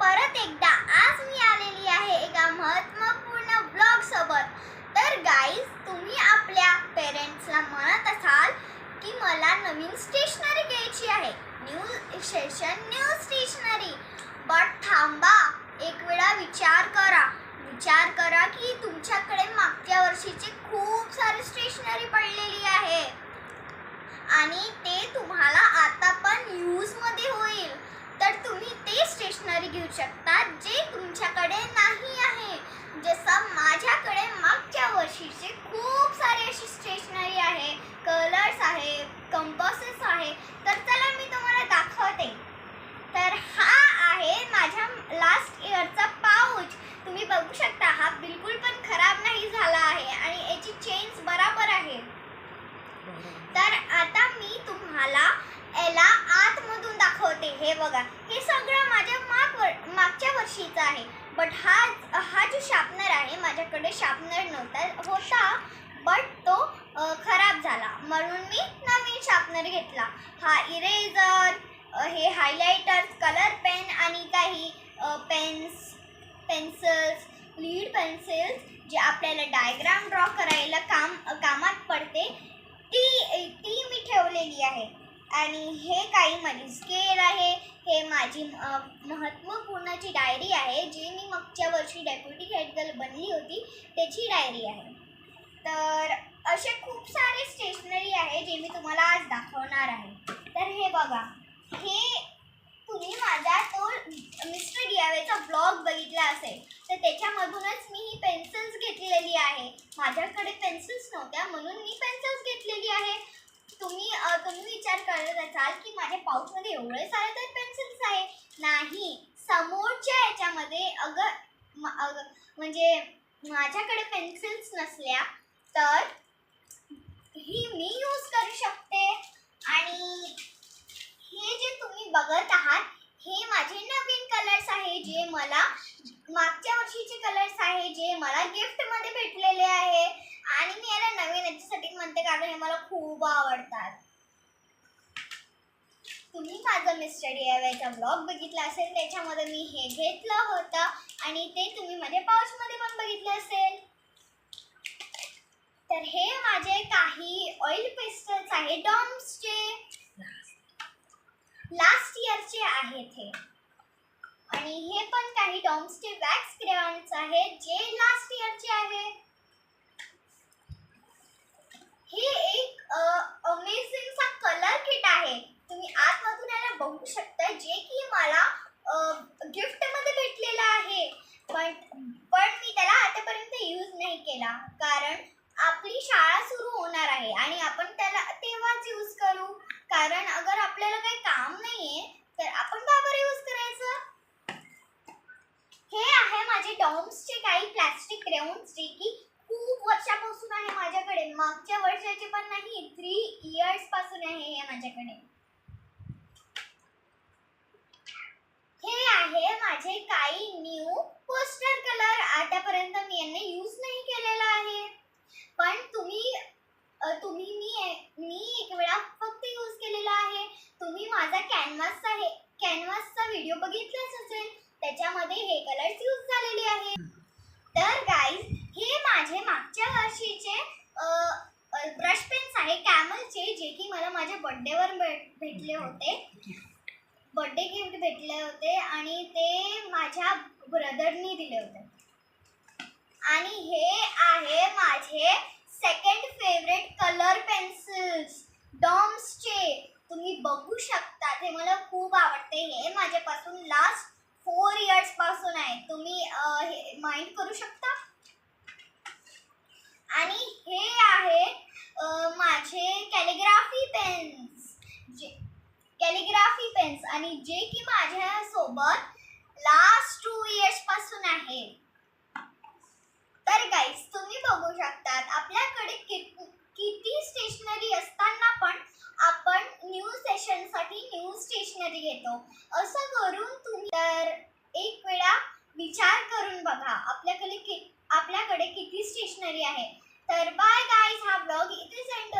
परत एकदा आज मी आलेली आहे एका महत्त्वपूर्ण ब्लॉग सोबत। तर गाईज, तुम्ही आपल्या पेरेंट्सला म्हणत असाल की मला नवीन स्टेशनरी घ्यायची आहे, न्यू स्टेशनरी। बट थांबा, एक वेळा विचार करा की तुमच्याकडे मागच्या वर्षीची खूप सारी स्टेशनरी पडलेली आहे आणि ते तुम्हाला आता पण यूज मध्ये होईल। तर तुम्ही ते स्टेशनरी घेऊ शकता जे तुमच्याकडे नाही आहे। जसं माझ्याकडे मागच्या वर्षीचे खूप सारे अशी स्टेशनरी आहे, कलर्स आहे, कंपासेस आहे। तर चला मी तुम्हाला दाखवते। तर हा आहे माझ्या लास्ट इयरचा पाऊच। तुम्ही बघू शकता, हा बिलकुल पण खराब नाही झाला आहे आणि याची चेन्स बराबर आहे। तर आता मी तुम्हाला याला आतमधून दाखवते। हे बघा, हे सगळं माझ्या मागच्या वर्षीचं आहे। बट हा जो शार्पनर आहे, माझ्याकडे शार्पनर होता बट तो खराब झाला, म्हणून मी नवीन शार्पनर घेतला। हा इरेजर, हे हायलायटर्स, कलर पेन आणि काही पेन्सिल्स, लीड पेन्सिल्स जे आपल्याला डायग्राम ड्रॉ करायला कामात पडते, ती मी ठेवलेली आहे। आणि हे काही माझी स्केल आहे, हे माझी महत्त्वपूर्णची डायरी आहे, जी मी मागच्या वर्षी डेप्युटी हेड गर्ल बनली होती त्याची डायरी आहे। तर असे खूप सारे स्टेशनरी आहे जे मी तुम्हाला आज दाखवणार आहे। तर हे बघा, हे तुम्ही माझा तो मिस्टर डिआयवायचा ब्लॉग बघितला असेल, तर त्याच्यामधूनच मी ही पेन्सिल्स घेतलेली आहे। माझ्याकडे पेन्सिल्स नव्हत्या म्हणून मी पेन्सिल्स घेतलेली आहे। तुम्ही विचार करत असाल की माझ्या पाऊचमध्ये एवढे सारे तर पेन्सिल्स आहे। नाही, समोरच्या याच्यामध्ये म्हणजे माझ्याकडे पेन्सिल्स नसल्या तर ही मी यूज करू शकते। आणि हे जे तुम्ही बघत आहात, हे माझे नवीन कलर्स आहे, जे मला मागच्या वर्षीचे कलर्स आहे, जे मला गिफ्ट मध्ये भेटलेले आहे। आणि मी याला नवीन याच्यासाठी म्हणते कारण हे मला खूप आवडतात। तुम्ही माझा मिस्टर डीआयवायचा ब्लॉग बघितला असेल, त्याच्यामध्ये मी हे घेतलं होतं आणि ते तुम्ही माझ्या पाऊच मध्ये पण बघितलं असेल। तर हे माझे काही ऑइल पेस्टल्स आहे, डॉम्सचे, लास्ट इयरचे आहेत हे। आणि हे पण काही डॉम्सचे वॅक्स क्रेयॉन्स आहेत, जे लास्ट इयरचे आहे। हे एक अमेझिंग सा कलर किट आहे, तुम्ही आतमधून याला बघू शकता, जे की मला गिफ्ट मध्ये भेटलेला आहे। पण मी त्याला आतापर्यंत यूज नाही केला, कारण आपली शाळा सुरू होणार आहे आणि आपण त्याला तेव्हाच यूज करू। कारण अगर आपल्याला काही काम नाहीये तर आपण का बरं यूज करायचं। हे आहे माझे डॉम्सचे काही प्लास्टिक क्रेयॉन्स, जे की खूप वर्षापासून आहे माझ्याकडे, मागच्या वर्षाचे पण नाही, 3 इयर्स पासून आहे हे माझ्याकडे। हे आहे माझे काही न्यू पोस्टर कलर, आतापर्यंत मी यांना यूज नाही केलेला आहे। पण मी एक वेळा फक्त यूज केलेला आहे। तुम्ही माझा कॅनव्हासचा व्हिडिओ बघितलाच असेल, त्याच्यामध्ये हे कलर्स यूज झालेले आहेत। तर गाईज, हे माझे मागच्या वर्षीचे ब्रश पेन्स आहे कॅमलचे, जे की मला माझ्या बर्थडेवर भेटले होते, बर्थडे गिफ्ट भेटले होते आणि ते माझ्या ब्रदरनी दिले होते। आणि हे आहे माझे सेकंड फेवरेट कलर पेन्सिल्स, डॉम्सचे। तुम्ही बघू शकता, ते मला खूप आवडते। हे माझ्यापासून लास्ट 4 इयर्स पासून आहे, तुम्ही माइंड करू शकता। आणि हे आहे माझे कॅलिग्राफी पेन्स आणि जे की माझ्या सोबत लास्ट 2 इयर्स पासून आहे। तर गाईज, तुम्ही बघू शकतात, आपल्याकडे किती स्टेशनरी असताना पण आपण न्यू सेशनसाठी न्यू स्टेशनरी घेतो। असं करून तुम्ही तर एक वेळा विचार करून बघा, आपल्याकडे किती स्टेशनरी आहे। तर बाय गाईज, हा ब्लॉग इथेच एंड